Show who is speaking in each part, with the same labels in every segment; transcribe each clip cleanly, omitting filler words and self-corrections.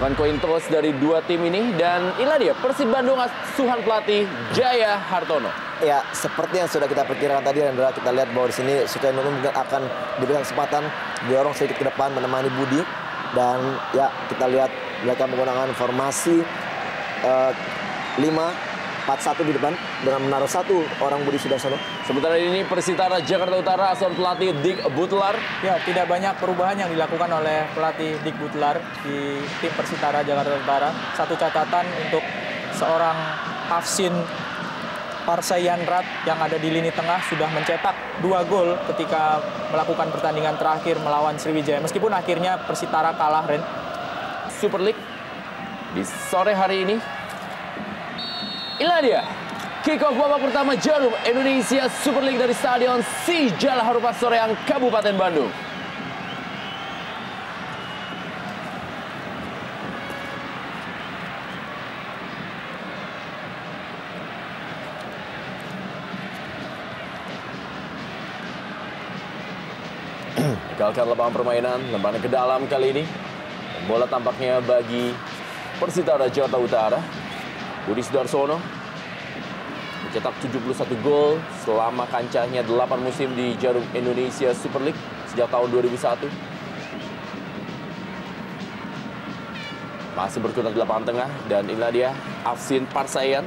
Speaker 1: Dengan koin toss dari dua tim ini. Dan inilah dia Persib Bandung asuhan pelatih Jaya Hartono.
Speaker 2: Ya, seperti yang sudah kita perkirakan tadi, Rendra, kita lihat bahwa di sini Sukeno mungkin akan diberikan kesempatan dorong sedikit ke depan menemani Budi. Dan ya, kita lihat mereka menggunakan formasi 5-4-1 di depan dengan menaruh satu orang Budi Sudarsono.
Speaker 1: Sementara ini Persitara Jakarta Utara asuhan pelatih Dick Butler.
Speaker 3: Ya, tidak banyak perubahan yang dilakukan oleh pelatih Dick Butler di tim Persitara Jakarta Utara. Satu catatan untuk seorang Afsin Parsayanrat yang ada di lini tengah sudah mencetak 2 gol ketika melakukan pertandingan terakhir melawan Sriwijaya. Meskipun akhirnya Persitara kalah, Ren.
Speaker 1: Super League di sore hari ini. Inilah dia kick-off babak pertama Jarum Indonesia Super League dari Stadion Sijalak Harupat Soreang, Kabupaten Bandung. Dikalkan lapangan permainan, lemparan ke dalam kali ini. Bola tampaknya bagi Persitara Jakarta Utara. Budi Sudarsono mencetak 71 gol selama kancahnya 8 musim di Jarum Indonesia Super League sejak tahun 2001. Masih berkutat di lapangan tengah dan inilah dia Afsin Parsayan.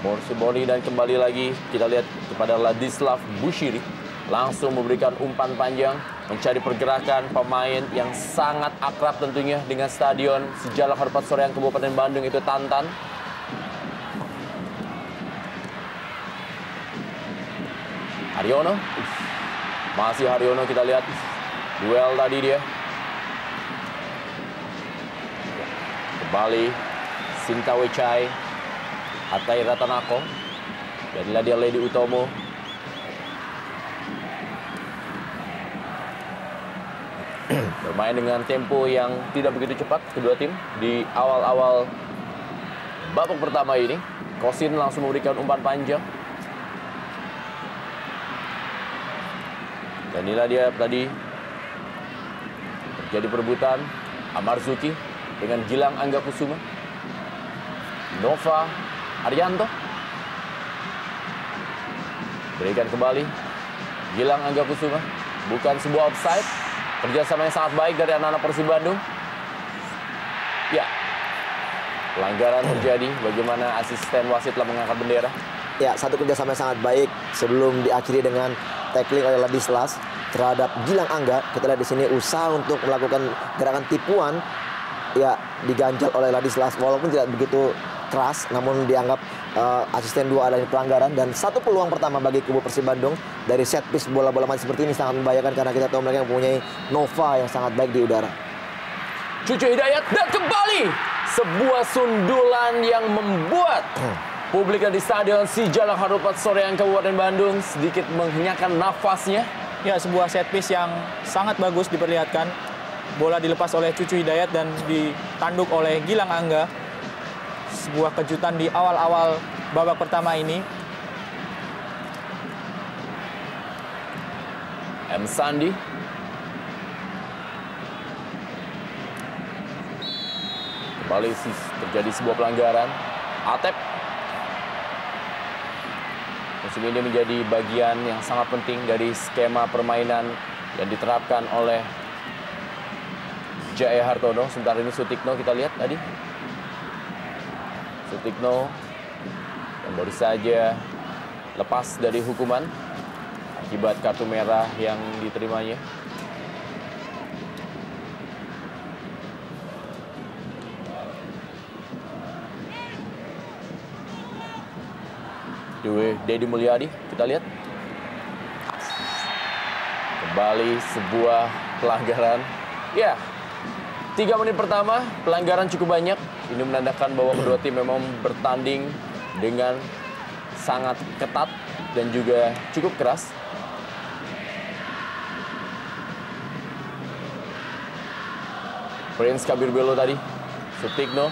Speaker 1: Morsiboni dan kembali lagi kita lihat kepada Ladislav Bushiri. Langsung memberikan umpan panjang, mencari pergerakan pemain yang sangat akrab tentunya dengan Stadion Sijalak Harupat Soreang Kabupaten Bandung, itu Tantan. Haryono. Masih Haryono, kita lihat duel tadi dia. Kembali Sintawecai, Hatai Ratanako. Dan inilah dia Lady Utomo. Bermain dengan tempo yang tidak begitu cepat kedua tim di awal-awal babak pertama ini. Kosin langsung memberikan umpan panjang. Dan inilah dia tadi terjadi perebutan Amarzuki dengan Gilang Angga Kusuma. Nova Arianto berikan kembali Gilang Angga Kusuma. Bukan sebuah offside. Kerjasama yang sangat baik dari anak-anak Persib Bandung. Ya, pelanggaran terjadi. Bagaimana asisten wasit telah mengangkat bendera?
Speaker 2: Ya, satu kerjasama yang sangat baik sebelum diakhiri dengan tackling oleh Ladislas terhadap Gilang Angga. Kita lihat di sini usaha untuk melakukan gerakan tipuan, ya diganjal oleh Ladislas walaupun tidak begitu keras, namun dianggap asisten 2 adanya pelanggaran. Dan satu peluang pertama bagi kubu Persib Bandung dari set piece bola-bola mati seperti ini sangat membahayakan karena kita tahu mereka mempunyai Nova yang sangat baik di udara.
Speaker 1: Cucu Hidayat dan kembali sebuah sundulan yang membuat publik di Stadion Sijalak Harupat Soreang Kabupaten Bandung sedikit menghenyakan nafasnya.
Speaker 3: Ya, sebuah set piece yang sangat bagus diperlihatkan. Bola dilepas oleh Cucu Hidayat dan ditanduk oleh Gilang Angga. Sebuah kejutan di awal-awal babak pertama ini.
Speaker 1: M. Sandi. Kembali terjadi sebuah pelanggaran. Atep. Musim ini menjadi bagian yang sangat penting dari skema permainan yang diterapkan oleh Jaya Hartono. Sementara ini Sutikno kita lihat tadi. Sutikno yang baru saja lepas dari hukuman akibat kartu merah yang diterimanya. Deddy Mulyadi, kita lihat. Kembali sebuah pelanggaran. Ya, 3 menit pertama pelanggaran cukup banyak. Ini menandakan bahwa kedua tim memang bertanding dengan sangat ketat dan juga cukup keras. Prince Kabir Belo tadi, Sutikno.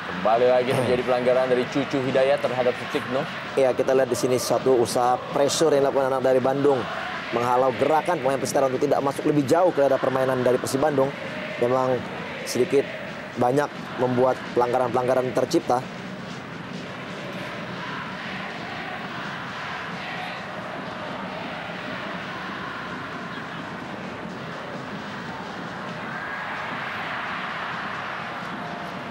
Speaker 1: Kembali lagi terjadi pelanggaran dari Cucu Hidayat terhadap Sutikno.
Speaker 2: Ya, kita lihat di sini satu usaha pressure yang dilakukan anak dari Bandung menghalau gerakan pemain Persitara untuk tidak masuk lebih jauh ke arah permainan dari Persib Bandung. Memang sedikit banyak membuat pelanggaran-pelanggaran tercipta.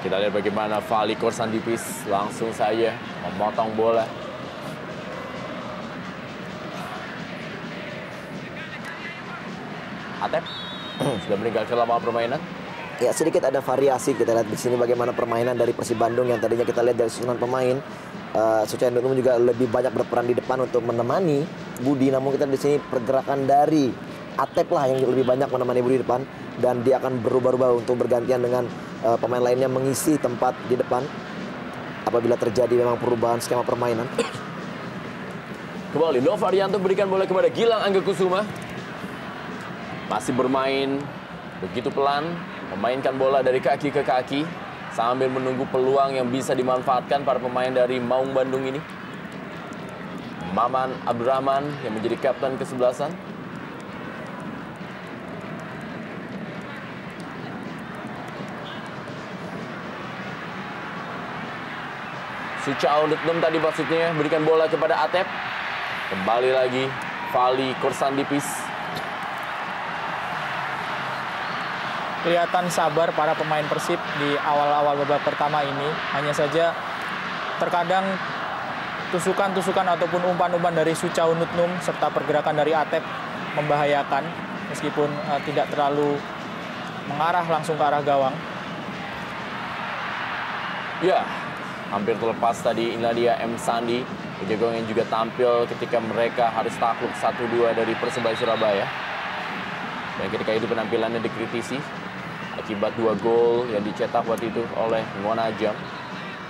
Speaker 1: Kita lihat bagaimana Fali Korsandipis langsung saja memotong bola. Atep sudah meninggalkan lapangan permainan.
Speaker 2: Ya, sedikit ada variasi kita lihat di sini bagaimana permainan dari Persib Bandung yang tadinya kita lihat dari susunan pemain. Sucian Nutnum juga lebih banyak berperan di depan untuk menemani Budi, namun kita di sini pergerakan dari Atep lah yang lebih banyak menemani Budi di depan, dan dia akan berubah-ubah untuk bergantian dengan pemain lainnya mengisi tempat di depan apabila terjadi memang perubahan skema permainan.
Speaker 1: Kembali Nova Arianto berikan bola kepada Gilang Angga Kusuma. Masih bermain begitu pelan, memainkan bola dari kaki ke kaki sambil menunggu peluang yang bisa dimanfaatkan para pemain dari Maung Bandung ini. Maman Abdurrahman yang menjadi kapten kesebelasan. Suchao Nutnum tadi maksudnya berikan bola kepada Atep. Kembali lagi Fali Korsandipis.
Speaker 3: Kelihatan sabar para pemain Persib di awal-awal babak pertama ini. Hanya saja terkadang tusukan-tusukan ataupun umpan-umpan dari Suchao Nutnum serta pergerakan dari Atep membahayakan meskipun tidak terlalu mengarah langsung ke arah gawang.
Speaker 1: Ya, hampir terlepas tadi. Inilah dia M. Sandi, penjaga yang juga tampil ketika mereka harus takluk 1-2 dari Persebaya Surabaya. Dan ketika itu penampilannya dikritisi akibat 2 gol yang dicetak waktu itu oleh Ngona Ajam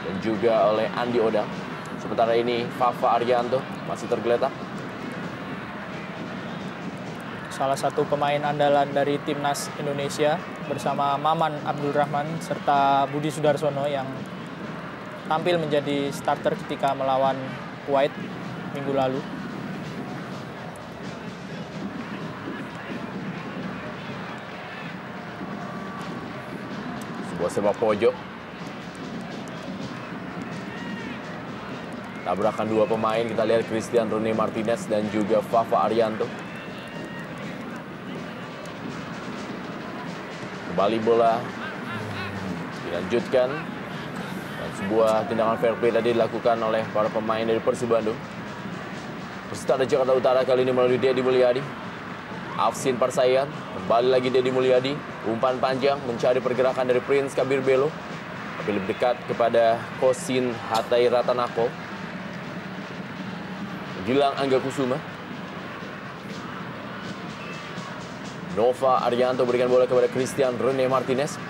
Speaker 1: dan juga oleh Andi Odang. Sementara ini Fafa Arianto masih tergeletak.
Speaker 3: Salah satu pemain andalan dari timnas Indonesia bersama Maman Abdurrahman serta Budi Sudarsono yang tampil menjadi starter ketika melawan Kuwait minggu lalu.
Speaker 1: Sebuah sepak pojok. Tabrakan 2 pemain, kita lihat Christian Rene Martinez dan juga Fafa Arianto. Kembali bola dilanjutkan. Sebuah tindakan fair play tadi dilakukan oleh para pemain dari Persib Bandung. Persitara Jakarta Utara kali ini melalui Deddy Mulyadi. Afsin Parsayan, kembali lagi Deddy Mulyadi. Umpan panjang mencari pergerakan dari Prince Kabir Belo. Tapi lebih dekat kepada Kosin Hatai Ratanako. Gilang Angga Kusuma. Nova Arianto berikan bola kepada Christian Rene Martinez.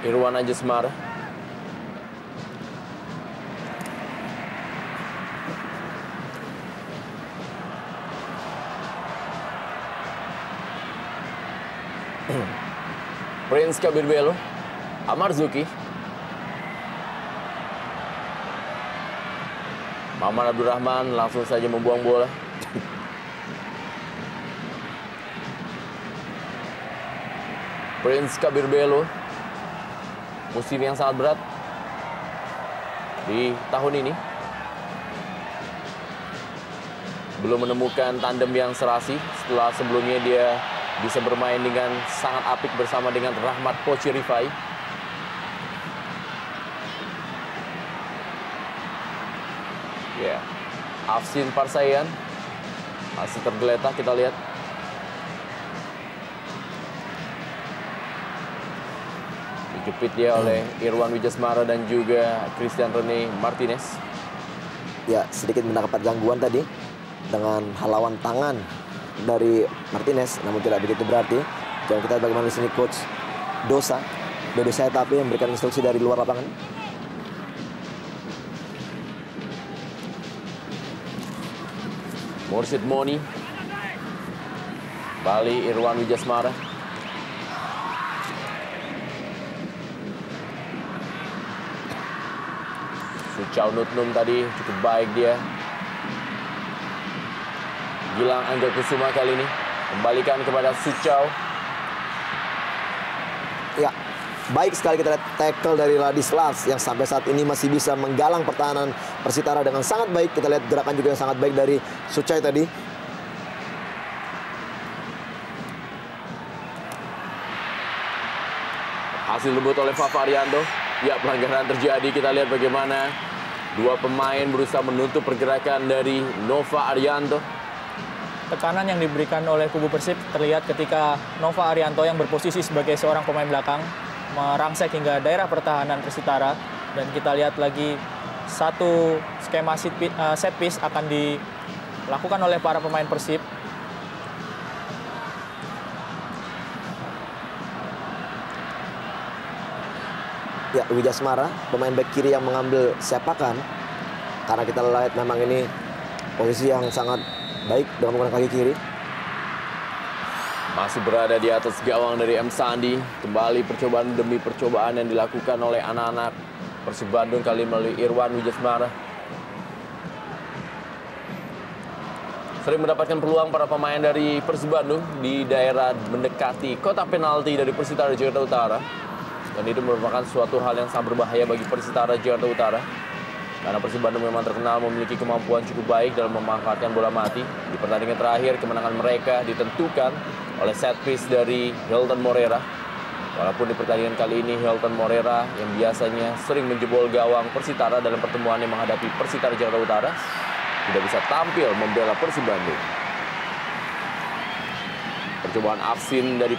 Speaker 1: Irwan Anjesmara. Prince Kabir Belo. Amar Zuki. Maman Abdurrahman langsung saja membuang bola. Prince Kabir Belo. Musim yang sangat berat di tahun ini. Belum menemukan tandem yang serasi setelah sebelumnya dia bisa bermain dengan sangat apik bersama dengan Rahmat Poci Rifai. Ya, Afsin Parsayan masih tergeletak, kita lihat. Dijepit dia oleh Irwan Wijasmara dan juga Christian Rene Martinez.
Speaker 2: Ya, sedikit mendapat gangguan tadi dengan halauan tangan dari Martinez, namun tidak begitu berarti. Dan kita bagaimana di sini coach Dodo Saetapi yang memberikan instruksi dari luar lapangan.
Speaker 1: Mursid Moni. Bali Irwan Wijasmara. Suchao Nutnum tadi cukup baik dia. Gilang Angga Kusuma kali ini kembalikan kepada Suchau.
Speaker 2: Ya, baik sekali kita lihat tackle dari Ladislas yang sampai saat ini masih bisa menggalang pertahanan Persitara dengan sangat baik. Kita lihat gerakan juga yang sangat baik dari Suchai tadi.
Speaker 1: Hasil rebut oleh Fafa Arianto. Ya, pelanggaran terjadi. Kita lihat bagaimana dua pemain berusaha menutup pergerakan dari Nova Arianto.
Speaker 3: Tekanan yang diberikan oleh kubu Persib terlihat ketika Nova Arianto yang berposisi sebagai seorang pemain belakang merangsek hingga daerah pertahanan Persitara. Dan kita lihat lagi satu skema set piece akan dilakukan oleh para pemain Persib.
Speaker 2: Ya, Wijasmara, pemain back kiri yang mengambil sepakan. Karena kita lihat memang ini posisi yang sangat baik dengan menggunakan kaki kiri.
Speaker 1: Masih berada di atas gawang dari M. Sandi. Kembali percobaan demi percobaan yang dilakukan oleh anak-anak Persib Bandung kali melalui Irwan Wijasmara. Sering mendapatkan peluang para pemain dari Persib Bandung di daerah mendekati kotak penalti dari Persitara Jakarta Utara. Dan itu merupakan suatu hal yang sangat berbahaya bagi Persitara Jakarta Utara. Karena Persib Bandung memang terkenal memiliki kemampuan cukup baik dalam memanfaatkan bola mati. Di pertandingan terakhir, kemenangan mereka ditentukan oleh set piece dari Hilton Morera. Walaupun di pertandingan kali ini Hilton Morera yang biasanya sering menjebol gawang Persitara dalam pertemuan yang menghadapi Persitara Jakarta Utara, tidak bisa tampil membela Persib Bandung. Percobaan Afsin dari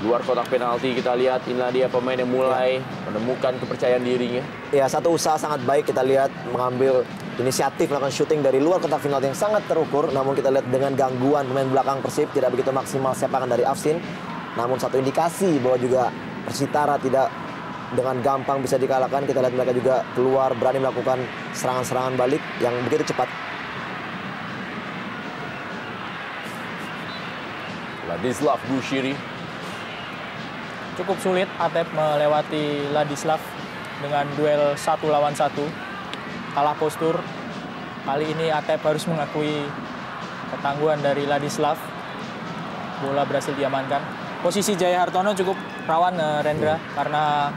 Speaker 1: luar kotak penalti, kita lihat inilah dia pemain yang mulai menemukan kepercayaan dirinya.
Speaker 2: Ya, satu usaha sangat baik kita lihat mengambil inisiatif melakukan syuting dari luar kotak penalti yang sangat terukur. Namun kita lihat dengan gangguan pemain belakang Persib tidak begitu maksimal sepakan dari Afsin. Namun satu indikasi bahwa juga Persitara tidak dengan gampang bisa dikalahkan. Kita lihat mereka juga keluar berani melakukan serangan-serangan balik yang begitu cepat.
Speaker 1: Ladislav Bushiri.
Speaker 3: Cukup sulit Atep melewati Ladislav dengan duel 1 lawan 1. Kalah postur. Kali ini Atep harus mengakui ketangguhan dari Ladislav. Bola berhasil diamankan. Posisi Jaya Hartono cukup rawan, Rendra, karena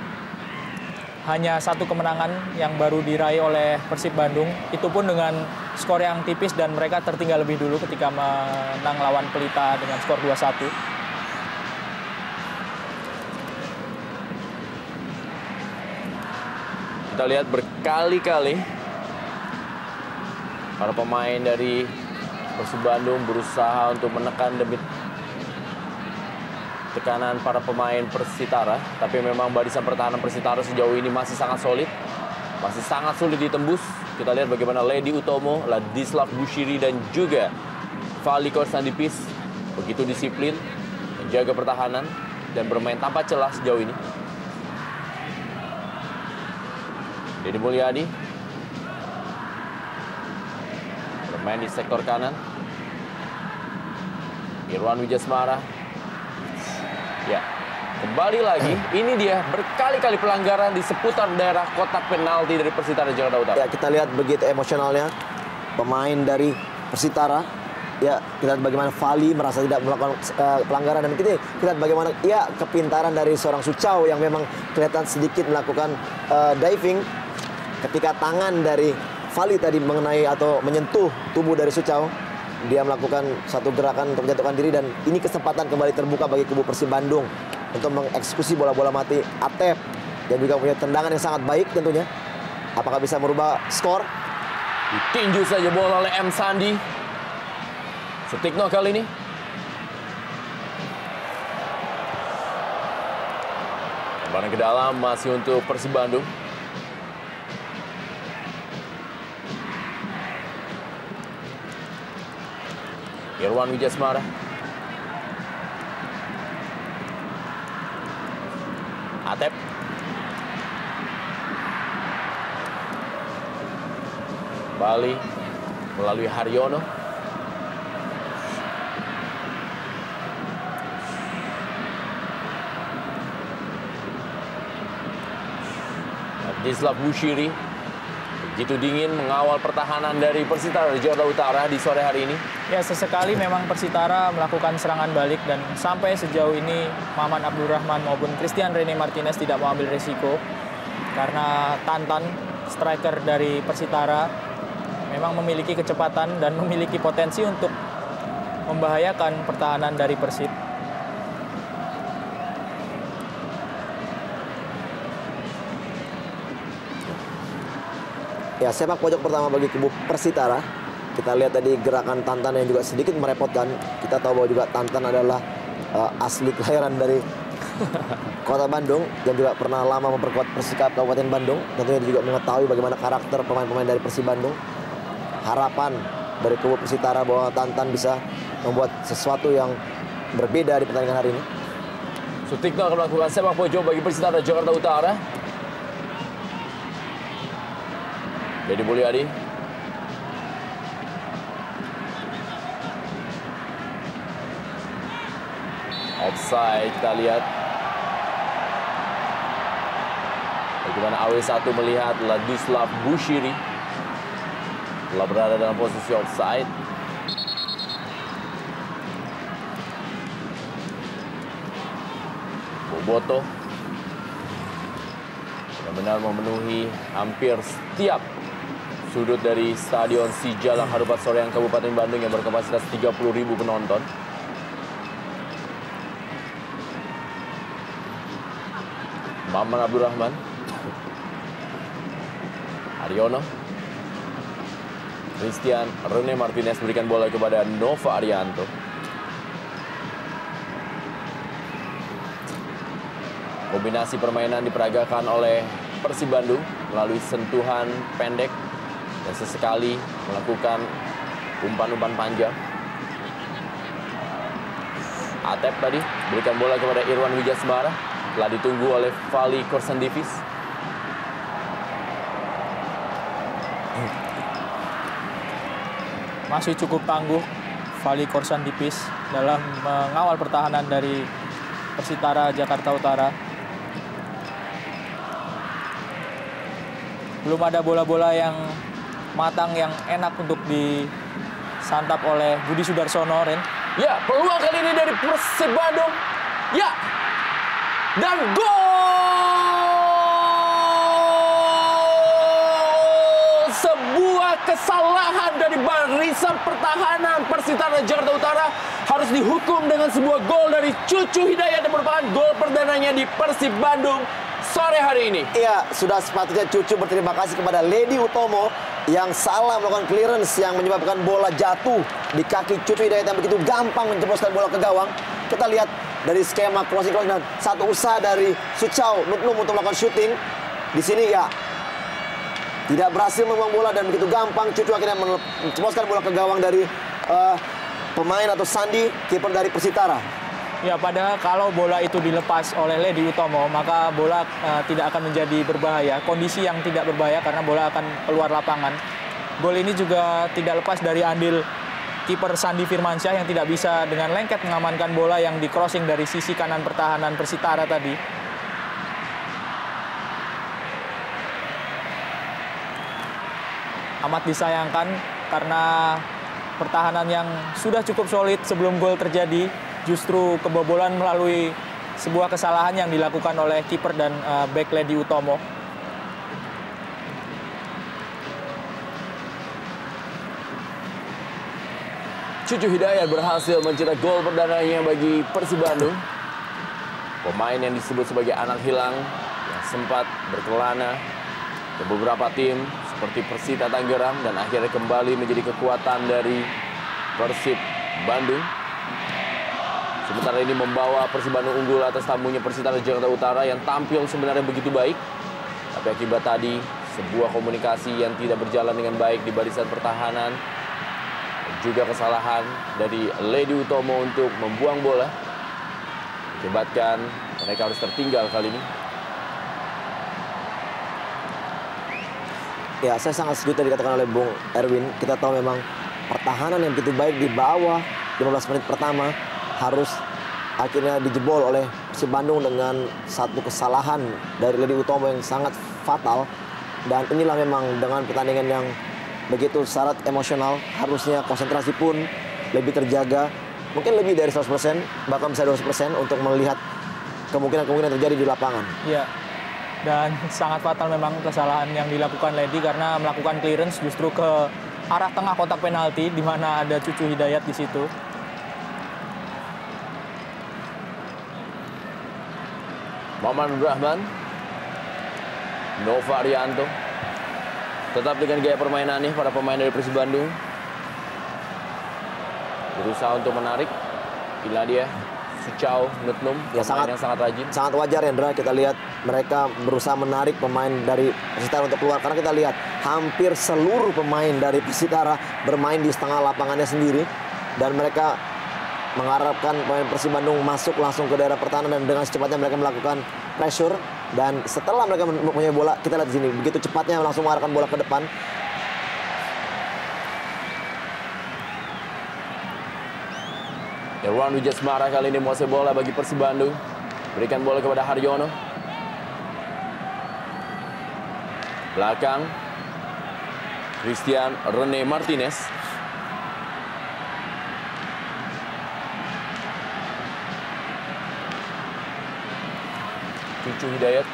Speaker 3: hanya satu kemenangan yang baru diraih oleh Persib Bandung. Itu pun dengan skor yang tipis dan mereka tertinggal lebih dulu ketika menang lawan Pelita dengan skor 2-1.
Speaker 1: Kita lihat berkali-kali para pemain dari Persib Bandung berusaha untuk menekan demi tekanan para pemain Persitara. Tapi memang barisan pertahanan Persitara sejauh ini masih sangat solid. Masih sangat sulit ditembus. Kita lihat bagaimana Ledi Utomo, Ladislav Bushiri, dan juga Fali Korsandipis begitu disiplin menjaga pertahanan dan bermain tanpa celah sejauh ini. Deddy Mulyadi bermain di sektor kanan. Irwan Wijasmara. Ya, kembali lagi. Ini dia berkali-kali pelanggaran di seputar daerah kotak penalti dari Persitara Jakarta Utara.
Speaker 2: Ya, kita lihat begitu emosionalnya pemain dari Persitara. Ya, kita lihat bagaimana Fali merasa tidak melakukan pelanggaran, dan kita lihat bagaimana ya kepintaran dari seorang Suchau yang memang kelihatan sedikit melakukan diving. Ketika tangan dari Fali tadi mengenai atau menyentuh tubuh dari Suchau, dia melakukan satu gerakan untuk menjatuhkan diri, dan ini kesempatan kembali terbuka bagi kubu Persib Bandung untuk mengeksekusi bola-bola mati Atep dan juga punya tendangan yang sangat baik tentunya. Apakah bisa merubah skor?
Speaker 1: Ditinju saja bola oleh M. Sandi. Sutikno kali ini. Lemparan ke dalam masih untuk Persib Bandung. Irwan Wijasmara. Atep. Kembali melalui Haryono. Ladislav Bushiri. begitu dingin mengawal pertahanan dari Persitara Jakarta Utara di sore hari ini.
Speaker 3: Ya, sesekali memang Persitara melakukan serangan balik dan sampai sejauh ini Maman Abdurrahman maupun Christian Rene Martinez tidak mau ambil risiko karena Tantan, striker dari Persitara, memang memiliki kecepatan dan memiliki potensi untuk membahayakan pertahanan dari Persib.
Speaker 2: Ya, sepak pojok pertama bagi kubu Persitara. Kita lihat tadi gerakan Tantan yang juga sedikit merepotkan. Kita tahu bahwa juga Tantan adalah asli kelahiran dari Kota Bandung dan juga pernah lama memperkuat Persikap Kabupaten Bandung. Tentunya juga mengetahui bagaimana karakter pemain-pemain dari Persib Bandung. Harapan dari kubu Persitara bahwa Tantan bisa membuat sesuatu yang berbeda di pertandingan hari ini.
Speaker 1: Sutikno akan melakukan sepak pojok bagi Persitara Jakarta Utara. Deddy Mulyadi. Offside kita lihat. Bagaimana AW1 melihat Ladislav Bushiri telah berada dalam posisi offside. Boboto benar-benar memenuhi hampir setiap sudut dari Stadion Sijalang Harupat Soreang Kabupaten Bandung yang berkapasitas 30.000 penonton. Maman Abdurrahman, Aryono, Christian Rene Martinez berikan bola kepada Nova Arianto. Kombinasi permainan diperagakan oleh Persib Bandung melalui sentuhan pendek dan sesekali melakukan umpan-umpan panjang. Atep tadi berikan bola kepada Irwan Wijasmara, telah ditunggu oleh Vali Korsandivis.
Speaker 3: Masih cukup tangguh Vali Korsandivis dalam mengawal pertahanan dari Persitara Jakarta Utara. Belum ada bola-bola yang matang yang enak untuk disantap oleh Budi Sudarsono, Ren.
Speaker 1: Ya, peluang kali ini dari Persib Bandung. Ya, dan gol! Sebuah kesalahan dari barisan pertahanan Persitara Jakarta Utara harus dihukum dengan sebuah gol dari Cucu Hidayat yang merupakan gol perdananya di Persib Bandung sore hari ini.
Speaker 2: Iya, sudah sepatutnya Cucu berterima kasih kepada Ledi Utomo yang salah melakukan clearance yang menyebabkan bola jatuh di kaki Cucu Hidayat yang begitu gampang menjebloskan bola ke gawang. Kita lihat dari skema crossing dan satu usaha dari Suchau Nutlum untuk melakukan shooting. Di sini ya tidak berhasil membuang bola dan begitu gampang Cucu akhirnya menjebloskan bola ke gawang dari pemain atau Sandi, kiper dari Persitara.
Speaker 3: Ya, padahal kalau bola itu dilepas oleh Ledi Utomo, maka bola tidak akan menjadi berbahaya. Kondisi yang tidak berbahaya karena bola akan keluar lapangan. Gol ini juga tidak lepas dari andil kiper Sandi Firmansyah yang tidak bisa dengan lengket mengamankan bola yang di-crossing dari sisi kanan pertahanan Persitara tadi. Amat disayangkan karena pertahanan yang sudah cukup solid sebelum gol terjadi justru kebobolan melalui sebuah kesalahan yang dilakukan oleh kiper dan bek Ledi Utomo.
Speaker 1: Cucu Hidayat berhasil mencetak gol perdananya bagi Persib Bandung. Pemain yang disebut sebagai anak hilang yang sempat berkelana ke beberapa tim seperti Persita Tangerang dan akhirnya kembali menjadi kekuatan dari Persib Bandung. Sementara ini membawa Persib Bandung unggul atas tamunya Persitara Jakarta Utara yang tampil sebenarnya begitu baik. Tapi akibat tadi sebuah komunikasi yang tidak berjalan dengan baik di barisan pertahanan. Dan juga kesalahan dari Ledi Utomo untuk membuang bola. Akibatkan mereka harus tertinggal kali ini.
Speaker 2: Ya, saya sangat setuju tadi dikatakan oleh Bung Erwin. Kita tahu memang pertahanan yang begitu baik di bawah 15 menit pertama harus akhirnya dijebol oleh Persib Bandung dengan satu kesalahan dari Ledi Utomo yang sangat fatal. Dan inilah memang dengan pertandingan yang begitu syarat emosional, harusnya konsentrasi pun lebih terjaga. Mungkin lebih dari 100%, bahkan bisa 200% untuk melihat kemungkinan-kemungkinan terjadi di lapangan.
Speaker 3: Iya. Dan sangat fatal memang kesalahan yang dilakukan Ledi karena melakukan clearance justru ke arah tengah kotak penalti di mana ada Cucu Hidayat di situ.
Speaker 1: Maman Rahman, Nova Arianto, tetap dengan gaya permainannya para pemain dari Persib Bandung. Berusaha untuk menarik. Inilah dia Suchau Nutnum,
Speaker 2: Ya,
Speaker 1: pemain yang sangat rajin.
Speaker 2: Sangat wajar, Hendra, kita lihat mereka berusaha menarik pemain dari Persitara untuk keluar. Karena kita lihat hampir seluruh pemain dari Persitara bermain di setengah lapangannya sendiri. Dan mereka mengharapkan pemain Persib Bandung masuk langsung ke daerah pertahanan dan dengan secepatnya mereka melakukan pressure. Dan setelah mereka mempunyai bola, kita lihat di sini begitu cepatnya langsung mengarahkan bola ke depan.
Speaker 1: Irwan Wijasmara kali ini menguasai bola bagi Persib Bandung. Berikan bola kepada Haryono. Belakang Christian Rene Martinez. Cucu Hidayat.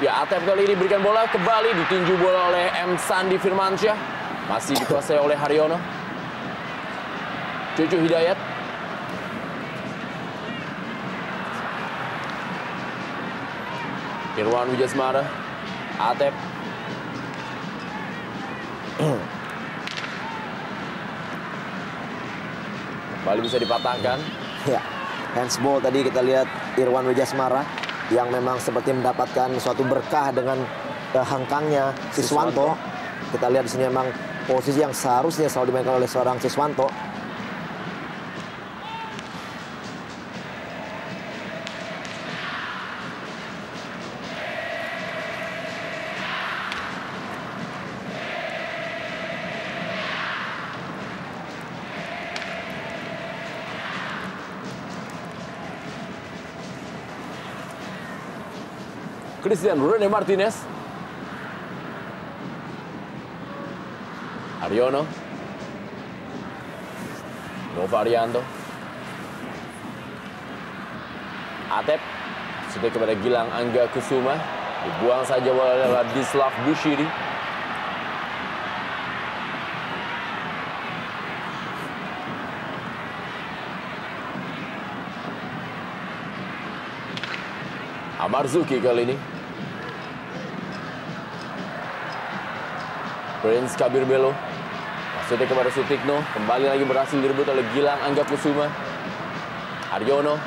Speaker 1: Ya, Atep kali ini berikan bola kembali, ditinju bola oleh M. Sandi Firmansyah. Masih dikuasai oleh Haryono. Cucu Hidayat. Irwan Wijasmara. Atep. Kembali bisa dipatahkan.
Speaker 2: Ya, handsball tadi kita lihat Irwan Wijasmara yang memang seperti mendapatkan suatu berkah dengan hengkangnya Siswanto. Kita lihat di sini memang posisi yang seharusnya selalu dimainkan oleh seorang Siswanto.
Speaker 1: Christian Rene Martinez. Haryono. Nova Arianto. Atep. Sudah kepada Gilang Angga Kusuma. Dibuang saja oleh Ladislav Bushiri. Amarzuki kali ini. Prince Kabir Belo. Maksudnya kepada Sutikno. Kembali lagi berhasil direbut oleh Gilang Angga Kusuma. Haryono.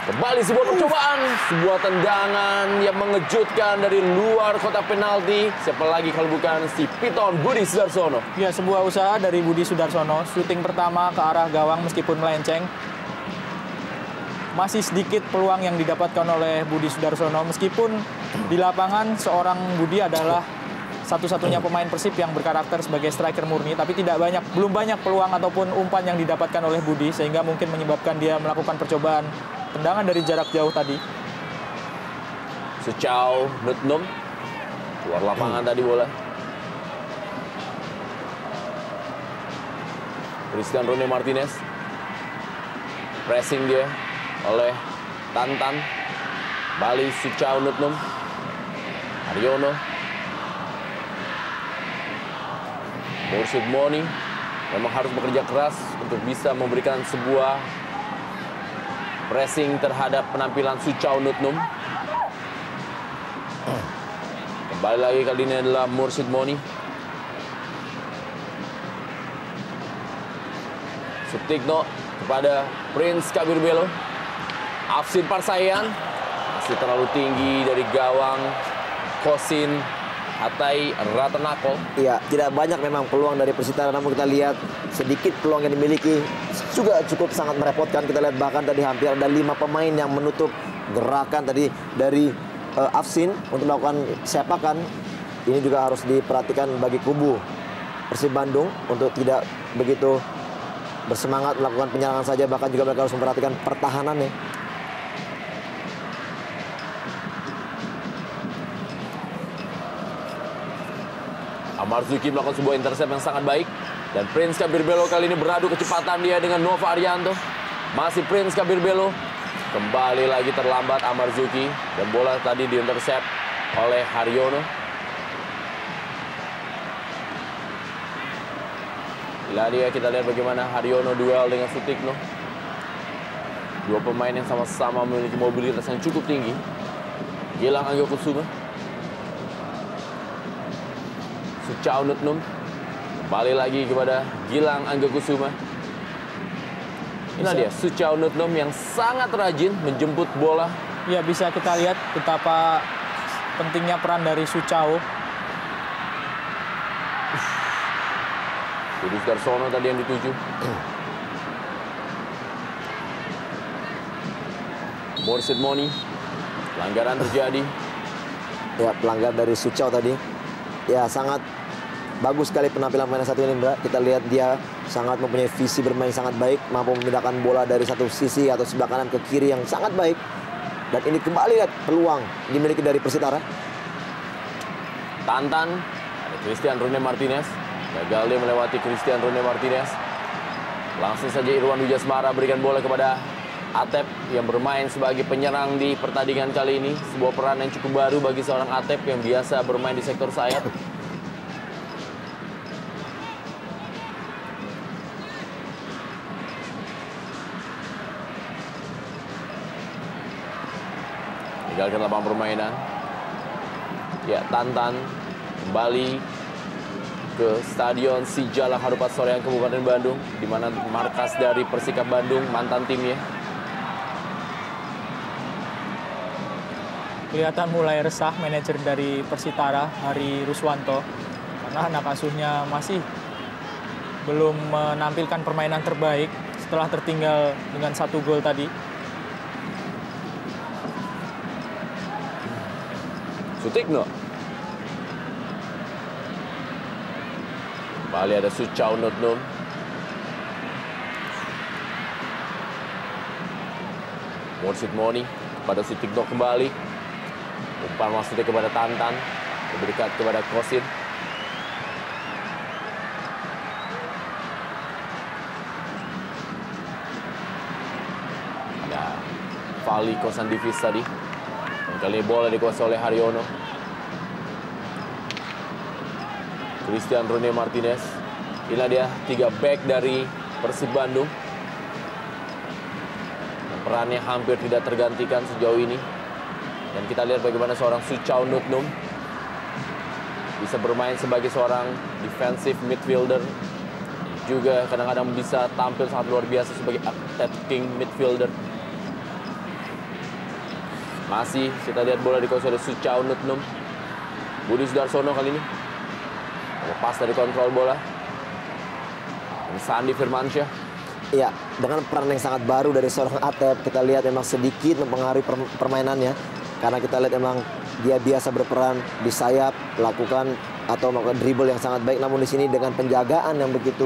Speaker 1: Kembali sebuah percobaan. Sebuah tendangan yang mengejutkan dari luar kotak penalti. Siapa lagi kalau bukan si Piton Budi Sudarsono.
Speaker 3: Ya, sebuah usaha dari Budi Sudarsono. Shooting pertama ke arah gawang meskipun melenceng. Masih sedikit peluang yang didapatkan oleh Budi Sudarsono. Meskipun di lapangan seorang Budi adalah satu-satunya pemain Persib yang berkarakter sebagai striker murni, tapi belum banyak peluang ataupun umpan yang didapatkan oleh Budi, sehingga mungkin menyebabkan dia melakukan percobaan tendangan dari jarak jauh tadi.
Speaker 1: Suchau Nutnum. Keluar lapangan tadi bola. Christian Rene Martinez. Pressing dia oleh Tantan. Bali Suchau Nutnum. Haryono. Mursyid Moni memang harus bekerja keras untuk bisa memberikan sebuah pressing terhadap penampilan Suchau Nutnum. Kembali lagi kali ini adalah Mursyid Moni. Sutikno kepada Prince Kabir Belo. Afsin Parsayan masih terlalu tinggi dari gawang Kosin Hatay Ratanako.
Speaker 2: Iya, tidak banyak memang peluang dari Persitara, namun kita lihat sedikit peluang yang dimiliki juga cukup sangat merepotkan. Kita lihat bahkan tadi hampir ada 5 pemain yang menutup gerakan tadi dari Afsin untuk melakukan sepakan. Ini juga harus diperhatikan bagi kubu Persib Bandung untuk tidak begitu bersemangat melakukan penyerangan saja, bahkan juga mereka harus memperhatikan pertahanannya.
Speaker 1: Amarzuki melakukan sebuah intercept yang sangat baik. Dan Prince Kabirbelo kali ini beradu kecepatan dia dengan Nova Arianto. Masih Prince Kabirbelo. Kembali lagi terlambat Amarzuki. Dan bola tadi diintercept oleh Haryono. Dia kita lihat bagaimana Haryono duel dengan Sutikno. Dua pemain yang sama-sama memiliki mobilitas yang cukup tinggi. Gilang Angga Kusuma. Suchao Nutnum. Kembali lagi kepada Gilang Angga Kusuma. Ini dia Suchao Nutnum yang sangat rajin menjemput bola.
Speaker 3: Ya, bisa kita lihat betapa pentingnya peran dari Suchao.
Speaker 1: Kudus Darsono tadi yang dituju. Morsid Moni. Pelanggaran terjadi.
Speaker 2: Ya, pelanggar dari Suchao tadi. Ya, sangat bagus sekali penampilan pemain satu ini, Mbak. Kita lihat dia sangat mempunyai visi bermain sangat baik, mampu memindahkan bola dari satu sisi atau sebelah kanan ke kiri yang sangat baik. Dan ini kembali lihat peluang dimiliki dari Persitara.
Speaker 1: Tantan, ada Christian Rune Martinez. Gagal dia melewati Christian Rune Martinez. Langsung saja Irwan Wijasmara berikan bola kepada Atep yang bermain sebagai penyerang di pertandingan kali ini. Sebuah peran yang cukup baru bagi seorang Atep yang biasa bermain di sektor sayap. Tinggalkan lapangan permainan. Ya, Tantan kembali ke Stadion Sijalak Harupat Soreang Kabupaten Bandung, di mana markas dari Persikap Bandung, mantan timnya.
Speaker 3: Kelihatan mulai resah manajer dari Persitara, Hari Ruswanto, karena anak asuhnya masih belum menampilkan permainan terbaik setelah tertinggal dengan 1 gol tadi.
Speaker 1: Sutikno. Kembali ada Suchao Nutnum. Morsid Moni kepada Sutikno kembali. Umpan maksudnya kepada Tantan. Lebih dekat kepada Kosin. Ada Fali Kosandivis tadi. Dan kali ini bola dikuasai oleh Haryono. Christian Rune Martinez. Inilah dia 3 back dari Persib Bandung. Dan perannya hampir tidak tergantikan sejauh ini. Dan kita lihat bagaimana seorang Suchao Nutnum bisa bermain sebagai seorang defensive midfielder. Juga kadang-kadang bisa tampil sangat luar biasa sebagai attacking midfielder. Masih kita lihat bola dikuasai oleh Suchao Nutnum. Budi Sudarsono kali ini lepas dari kontrol bola. Dan Sandi Firmansyah.
Speaker 2: Iya, dengan peran yang sangat baru dari seorang Atep, kita lihat memang sedikit mempengaruhi permainannya. Karena kita lihat memang dia biasa berperan di sayap, melakukan dribble yang sangat baik. Namun di sini dengan penjagaan yang begitu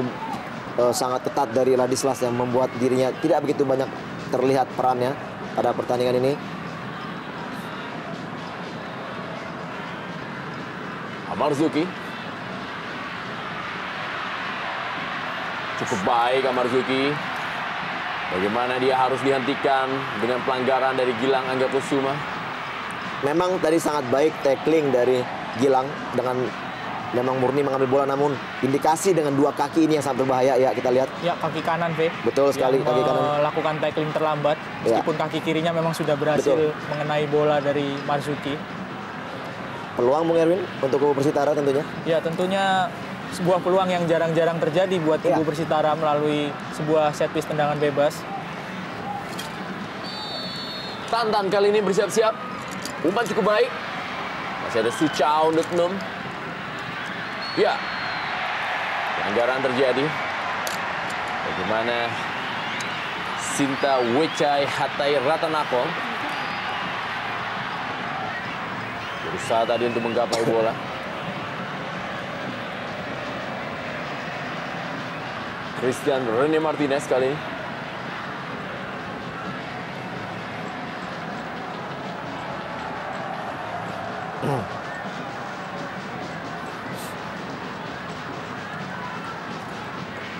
Speaker 2: sangat ketat dari Ladislas yang membuat dirinya tidak begitu banyak terlihat perannya pada pertandingan ini.
Speaker 1: Amarzuki. Cukup baik Amarzuki. Bagaimana dia harus dihentikan dengan pelanggaran dari Gilang Angga Kusuma.
Speaker 2: Memang tadi sangat baik tackling dari Gilang dengan memang murni mengambil bola, namun indikasi dengan 2 kaki ini yang sangat berbahaya. Ya, kita lihat.
Speaker 3: Ya, kaki kanan, V.
Speaker 2: Betul sekali, kaki kanan.
Speaker 3: Melakukan tackling terlambat. Meskipun kaki kirinya memang sudah berhasil mengenai bola dari Marzuki.
Speaker 2: Peluang Bung Erwin untuk kubu Persitara tentunya.
Speaker 3: Ya, tentunya sebuah peluang yang jarang-jarang terjadi buat kubu Persitara melalui sebuah set piece tendangan bebas.
Speaker 1: Tantan kali ini bersiap-siap. Umpan cukup baik. Masih ada Suchao Nutnum. Ya, pelanggaran terjadi. Bagaimana Sinta Wechai Hatai Ratanako berusaha tadi untuk menggapai bola. Christian Rene Martinez kali ini.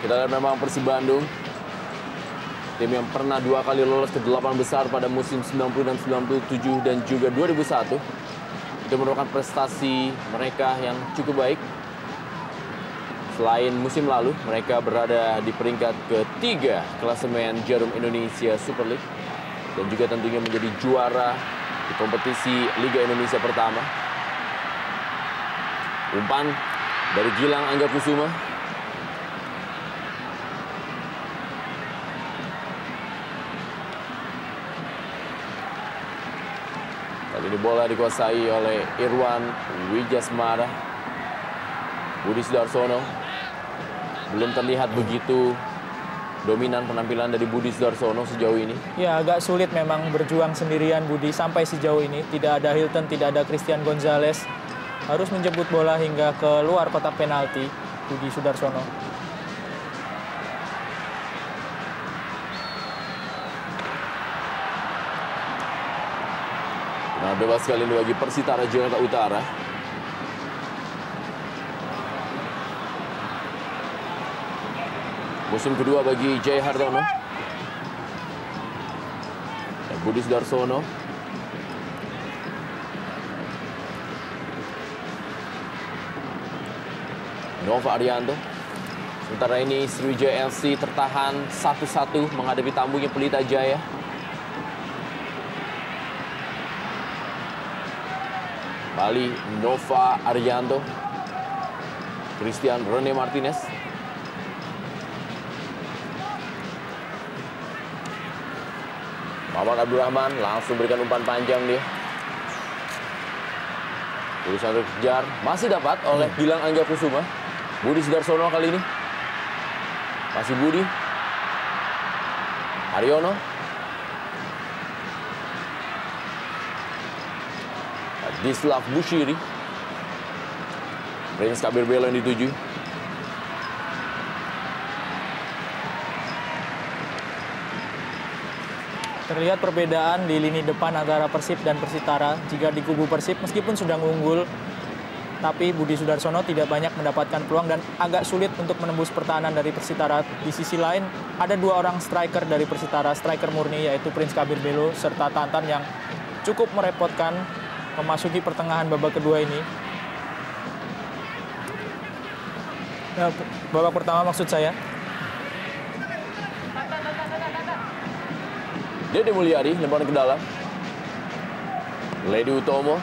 Speaker 1: Kita lihat memang Persib Bandung, tim yang pernah 2 kali lolos ke 8 besar pada musim 90 dan 97 dan juga 2001. Itu merupakan prestasi mereka yang cukup baik. Selain musim lalu, mereka berada di peringkat ketiga klasemen Jarum Indonesia Super League dan juga tentunya menjadi juara di kompetisi Liga Indonesia pertama. Umpan dari Gilang Angga Kusuma. Kali ini bola dikuasai oleh Irwan Wijasmara. Budi Sudarsono. Belum terlihat begitu dominan penampilan dari Budi Sudarsono sejauh ini.
Speaker 3: Ya, agak sulit memang berjuang sendirian Budi sampai sejauh ini. Tidak ada Hilton, tidak ada Christian Gonzalez. Harus menjemput bola hingga ke luar kotak penalti Budi Sudarsono.
Speaker 1: Nah, bebas kali ini bagi Persitara Jakarta Utara. Musim kedua bagi Jay Hartono. Dan Budi Sudarsono. Nova Arianto. Sementara ini Sriwijaya FC tertahan 1-1 menghadapi tamunya Pelita Jaya. Kembali Nova Arianto. Christian Rene Martinez. Muhammad Abdurrahman langsung berikan umpan panjang dia. Urusan terkejar masih dapat oleh Gilang Angga Kusuma. Budi Sudarsono kali ini. Masih Budi. Haryono. Dislav Bushiri. Prince Kabir Belo yang dituju.
Speaker 3: Terlihat perbedaan di lini depan antara Persib dan Persitara. Jika di kubu Persib meskipun sudah unggul, tapi Budi Sudarsono tidak banyak mendapatkan peluang dan agak sulit untuk menembus pertahanan dari Persitara. Di sisi lain, ada 2 orang striker dari Persitara, striker murni yaitu Prince Kabir Belo serta Tantan yang cukup merepotkan memasuki pertengahan babak kedua ini. Nah, babak pertama maksud saya.
Speaker 1: Dede Mulyadi lemparan ke dalam. Ledi Utomo.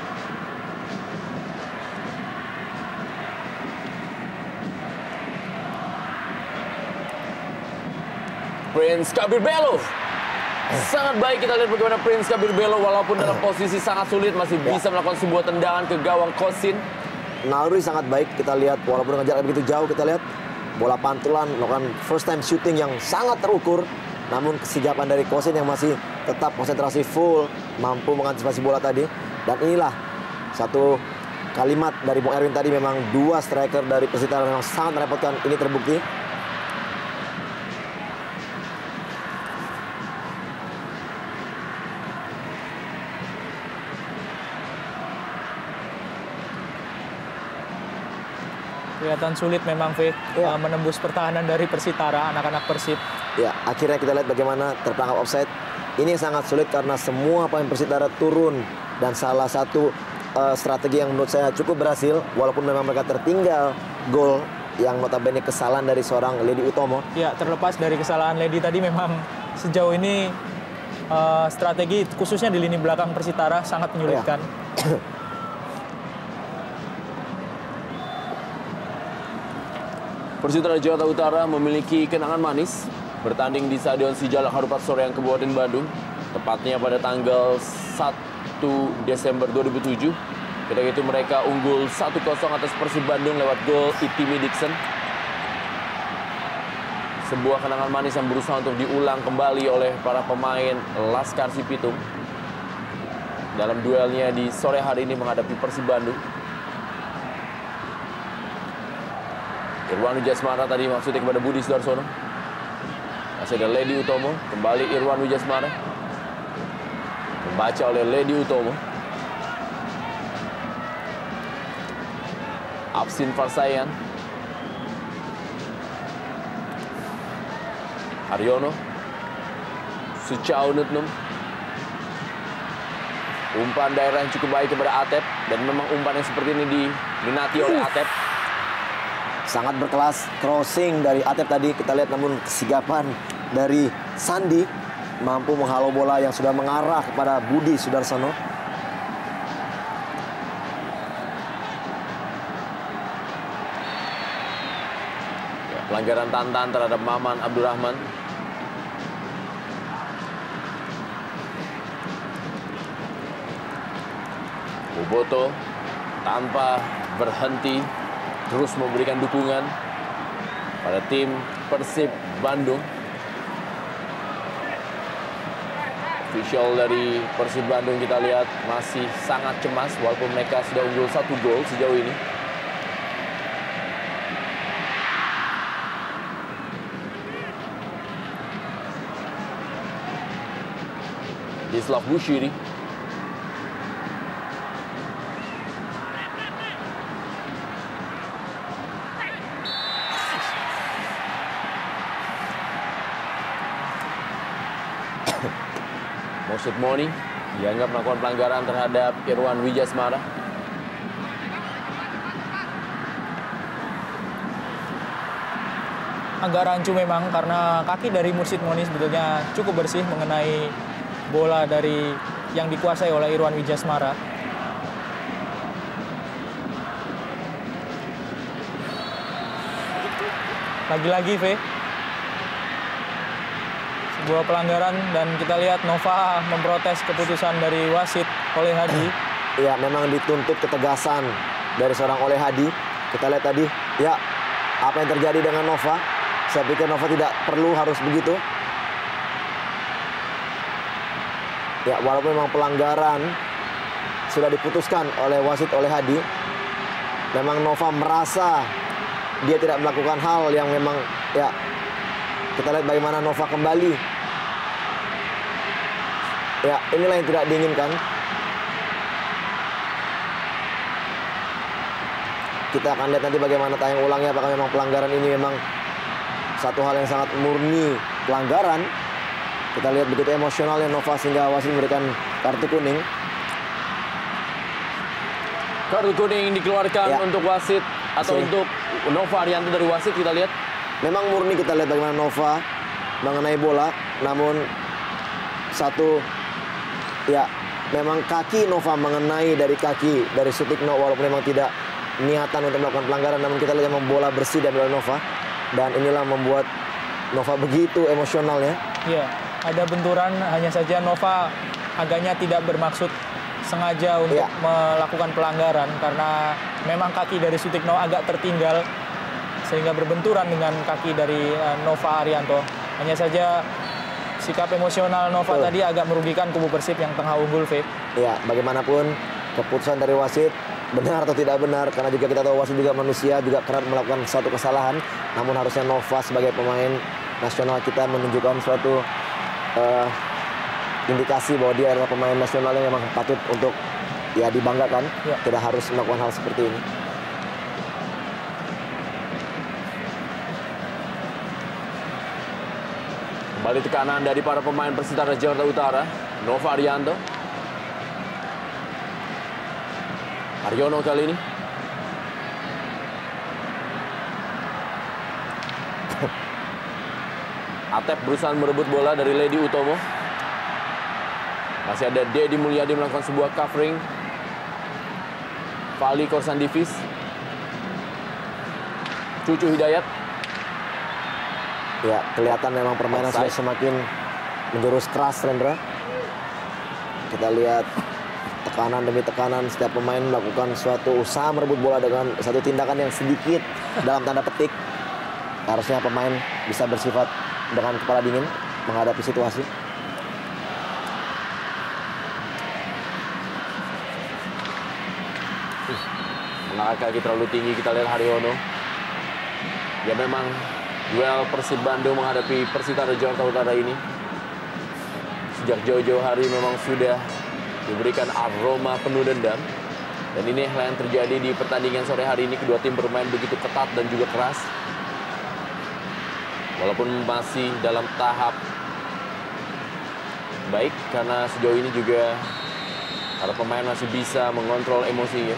Speaker 1: Prince Kabir Belo. Sangat baik kita lihat bagaimana Prince Kabir Belo walaupun dalam posisi sangat sulit masih bisa melakukan sebuah tendangan ke gawang Kosin.
Speaker 2: Naluri sangat baik kita lihat walaupun dengan jarak begitu jauh kita lihat bola pantulan melakukan first time shooting yang sangat terukur. Namun kesigapan dari Kosin yang masih tetap konsentrasi full mampu mengantisipasi bola tadi. Dan inilah satu kalimat dari Bung Erwin tadi memang 2 striker dari Persitara memang sangat merepotkan. Ini terbukti.
Speaker 3: Kelihatan sulit memang menembus pertahanan dari Persitara, anak-anak Persib.
Speaker 2: Ya, akhirnya kita lihat bagaimana terperangkap offside. Ini sangat sulit karena semua pemain Persitara turun dan salah satu strategi yang menurut saya cukup berhasil walaupun memang mereka tertinggal gol yang notabene kesalahan dari seorang Ledi Utomo.
Speaker 3: Ya, terlepas dari kesalahan Ledi tadi memang sejauh ini strategi khususnya di lini belakang Persitara sangat menyulitkan. Ya.
Speaker 1: Persitara Jakarta Utara memiliki kenangan manis bertanding di Stadion Sijalak Harupat Soreang Kabupaten Bandung, tepatnya pada tanggal 1 Desember 2007 Ketika itu mereka unggul 1-0 atas Persib Bandung lewat gol Itimi Dixon. Sebuah kenangan manis yang berusaha untuk diulang kembali oleh para pemain Laskar Cibitung dalam duelnya di sore hari ini menghadapi Persib Bandung. Irwan Wijasmara tadi maksudnya kepada Budi Sudarsono. Masih ada Ledi Utomo. Kembali Irwan Wijasmara. Membaca oleh Ledi Utomo. Absin Farsayan. Haryono. Suchao Nutnum. Umpan daerah yang cukup baik kepada Atep. Dan memang umpan yang seperti ini diminati oleh Atep.
Speaker 2: Sangat berkelas crossing dari Atep tadi. Kita lihat namun kesigapan dari Sandi. Mampu menghalau bola yang sudah mengarah kepada Budi Sudarsono.
Speaker 1: Pelanggaran Tantan terhadap Maman Abdurrahman. Boboto tanpa berhenti terus memberikan dukungan pada tim Persib Bandung. Official dari Persib Bandung kita lihat masih sangat cemas walaupun mereka sudah unggul 1 gol sejauh ini. Dislav Bushiri. Mosid Moni dianggap melakukan pelanggaran terhadap Irwan Wijasmara.
Speaker 3: Agak rancu memang karena kaki dari Mursid Moni sebetulnya cukup bersih mengenai bola dari yang dikuasai oleh Irwan Wijasmara. Lagi-lagi V. Sebuah pelanggaran dan kita lihat Nova memprotes keputusan dari wasit Oleh Hadi.
Speaker 2: Ya, memang dituntut ketegasan dari seorang Oleh Hadi. Kita lihat tadi, ya apa yang terjadi dengan Nova. Saya pikir Nova tidak perlu harus begitu. Ya, walaupun memang pelanggaran sudah diputuskan oleh wasit Oleh Hadi. Memang Nova merasa dia tidak melakukan hal yang memang, ya kita lihat bagaimana Nova kembali. Ya, inilah yang tidak diinginkan. Kita akan lihat nanti bagaimana tayang ulangnya, apakah memang pelanggaran ini memang satu hal yang sangat murni pelanggaran. Kita lihat begitu emosionalnya Nova sehingga wasit memberikan kartu kuning.
Speaker 1: Kartu kuning dikeluarkan
Speaker 2: Ya.
Speaker 1: untuk wasit atau
Speaker 2: Sini.
Speaker 1: untuk Nova Arianto dari wasit. Kita lihat
Speaker 2: Memang murni kita lihat bagaimana Nova mengenai bola, namun satu, ya memang kaki Nova mengenai dari kaki dari Sutikno, walaupun memang tidak niatan untuk melakukan pelanggaran, namun kita lihat memang bola bersih dari Nova, dan inilah membuat Nova begitu emosionalnya.
Speaker 3: Iya, ada benturan, hanya saja Nova agaknya tidak bermaksud sengaja untuk
Speaker 2: Iya.
Speaker 3: melakukan pelanggaran karena memang kaki dari Sutikno agak tertinggal sehingga berbenturan dengan kaki dari Nova Arianto. Hanya saja sikap emosional Nova tadi agak merugikan kubu Persib yang tengah unggul, V.
Speaker 2: Ya, bagaimanapun keputusan dari wasit benar atau tidak benar, karena juga kita tahu wasit juga manusia, juga kerap melakukan suatu kesalahan. Namun harusnya Nova sebagai pemain nasional kita menunjukkan suatu indikasi bahwa dia adalah pemain nasional yang memang patut untuk ya dibanggakan.
Speaker 3: Ya.
Speaker 2: Tidak harus melakukan hal seperti ini.
Speaker 1: kembali tekanan dari para pemain Persitara Jakarta Utara. Nova Arianto. Haryono kali ini. Atep berusaha merebut bola dari Ledi Utomo. Masih ada Dedi Mulyadi melakukan sebuah covering. Fali Korsan Divis. Cucu Hidayat.
Speaker 2: Ya, kelihatan memang permainan sudah semakin menjurus keras, Rendra. Kita lihat tekanan demi tekanan, setiap pemain melakukan suatu usaha merebut bola dengan satu tindakan yang sedikit dalam tanda petik. Harusnya pemain bisa bersifat dengan kepala dingin menghadapi situasi.
Speaker 1: Mengangkat kaki terlalu tinggi, kita lihat Haryono. Ya memang duel Persib Bandung menghadapi Persitara Jakarta Utara ini sejak jauh-jauh hari memang sudah diberikan aroma penuh dendam. Dan ini yang terjadi di pertandingan sore hari ini. Kedua tim bermain begitu ketat dan juga keras. Walaupun masih dalam tahap baik, karena sejauh ini juga para pemain masih bisa mengontrol emosinya.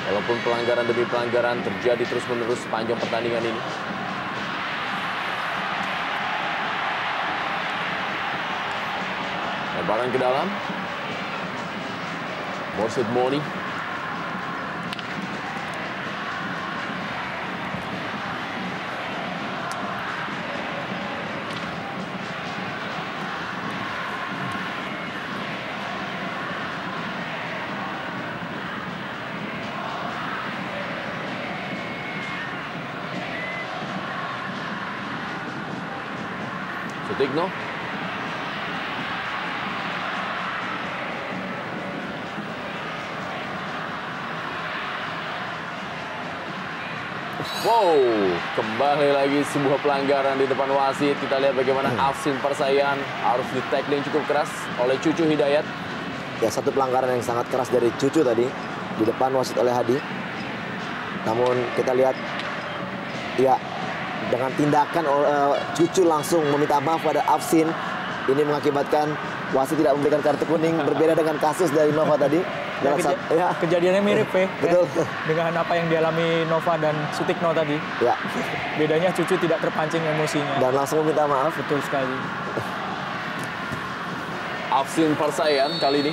Speaker 1: Walaupun pelanggaran demi pelanggaran terjadi terus-menerus sepanjang pertandingan ini. Lebaran ke dalam. Morsid Moni. Sutikno. Wow, kembali lagi sebuah pelanggaran di depan wasit. Kita lihat bagaimana Afsin Parsayan harus di-tackling cukup keras oleh Cucu Hidayat.
Speaker 2: Ya, satu pelanggaran yang sangat keras dari Cucu tadi di depan wasit oleh Hadi. Namun kita lihat ya dengan tindakan Cucu langsung meminta maaf pada Afsin, ini mengakibatkan wasit tidak memberikan kartu kuning, berbeda dengan kasus dari Nova tadi.
Speaker 3: Kejadiannya mirip
Speaker 2: betul.
Speaker 3: Dengan apa yang dialami Nova dan Sutikno tadi.
Speaker 2: Ya.
Speaker 3: Bedanya Cucu tidak terpancing emosinya.
Speaker 2: Dan langsung meminta maaf.
Speaker 3: Betul sekali.
Speaker 1: Afsin Parsayan kali ini.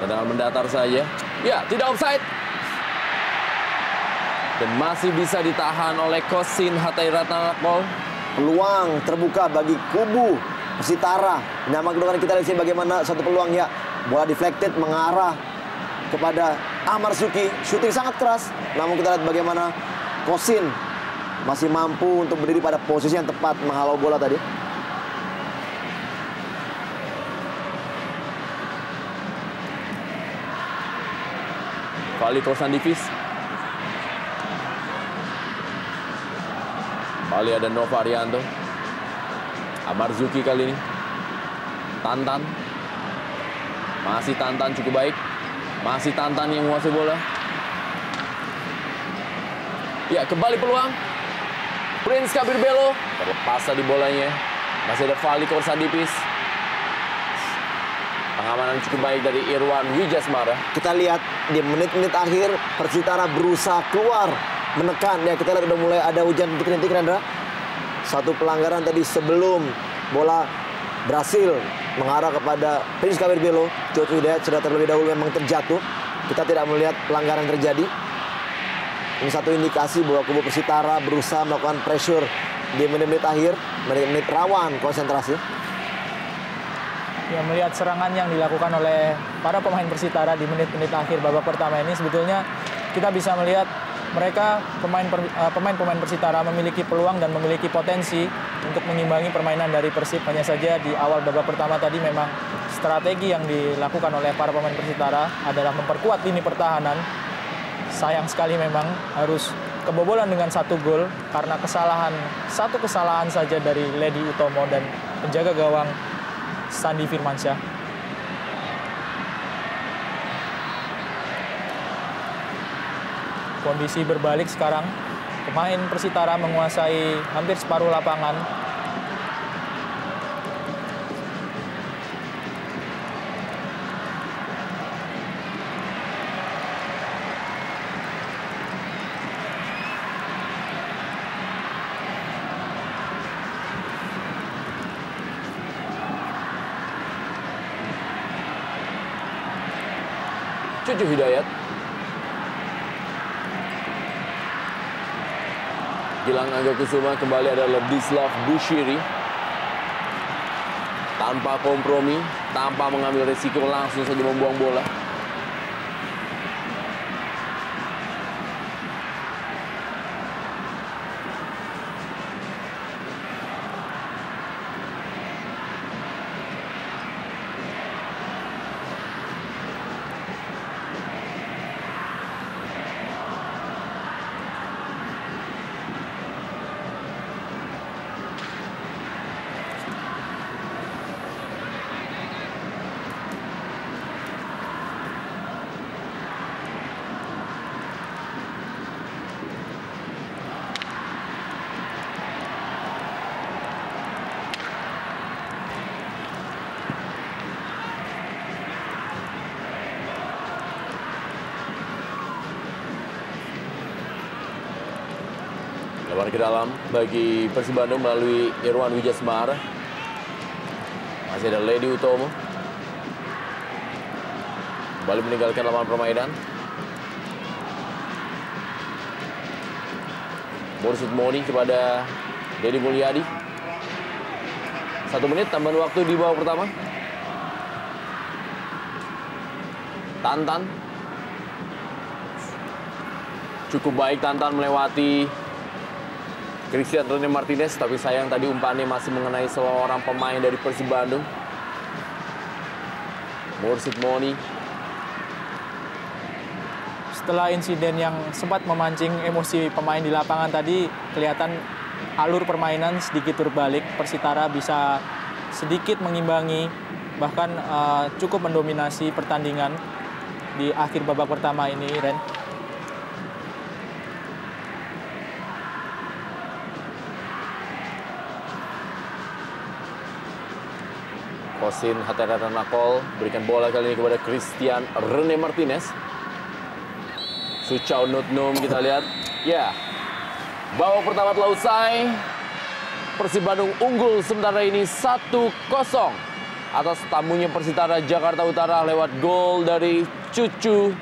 Speaker 1: Tendangan mendatar saja. Ya, tidak offside. Dan masih bisa ditahan oleh Kosin Hatay Ratnakol.
Speaker 2: Peluang terbuka bagi kubu Persitara. Nama kedua kita lihat bagaimana satu peluang ya. Bola deflected mengarah kepada Ahmar Suki. Shooting sangat keras. Namun kita lihat bagaimana Kosin masih mampu untuk berdiri pada posisi yang tepat menghalau bola tadi.
Speaker 1: Kali Kosan Divis. Kembali ada Nova Arianto. Ahmar Zuki kali ini. Tantan. Masih Tantan cukup baik. Masih Tantan yang menguasai bola. Ya, kembali peluang. Prince Kabir Belo. Terlepas tadi bolanya. Masih ada Fali Korsandipis. Pengamanan cukup baik dari Irwan Wijasmara.
Speaker 2: Kita lihat di menit-menit akhir Persitara berusaha keluar, menekan. Ya, kita lihat udah mulai ada hujan rintik-rintik, Rendra. Satu pelanggaran tadi sebelum bola berhasil mengarah kepada Prince Kabir Belo. Cucu Hidayat sudah terlebih dahulu memang terjatuh. Kita tidak melihat pelanggaran terjadi. Ini satu indikasi bahwa kubu Persitara berusaha melakukan pressure di menit-menit akhir, menit-menit rawan konsentrasi.
Speaker 3: Ya, melihat serangan yang dilakukan oleh para pemain Persitara di menit-menit akhir babak pertama ini, sebetulnya kita bisa melihat mereka pemain-pemain Persitara memiliki peluang dan memiliki potensi untuk mengimbangi permainan dari Persib. Hanya saja di awal babak pertama tadi memang strategi yang dilakukan oleh para pemain Persitara adalah memperkuat lini pertahanan. Sayang sekali memang harus kebobolan dengan satu gol karena satu kesalahan saja dari Ledi Utomo dan penjaga gawang Sandi Firmansyah. Kondisi berbalik sekarang. Pemain Persitara menguasai hampir separuh lapangan.
Speaker 1: Cucu Hidayat. Gilang Angga Kusuma, kembali ada Ladislav Bushiri. tanpa kompromi, tanpa mengambil risiko, langsung saja membuang bola. Lebar ke dalam bagi Persib Bandung melalui Irwan Wijasmara. Masih ada Ledi Utomo. Kembali meninggalkan lapangan permainan. Mursid Moni kepada Dedi Mulyadi. 1 menit tambahan waktu di babak pertama. Tantan. Cukup baik Tantan melewati Christian Rene Martinez, tapi sayang tadi umpannya masih mengenai seorang pemain dari Persib Bandung. Mursid Moni.
Speaker 3: Setelah insiden yang sempat memancing emosi pemain di lapangan tadi, kelihatan alur permainan sedikit berbalik. Persitara bisa sedikit mengimbangi, bahkan cukup mendominasi pertandingan di akhir babak pertama ini, Ren.
Speaker 1: Kosin Hateratan Nakol berikan bola kali ini kepada Christian Rene Martinez. Suchau Nutnum kita lihat. Ya, babak pertama telah usai. Persib Bandung unggul sementara ini 1-0 atas tamunya Persitara Jakarta Utara lewat gol dari Cucu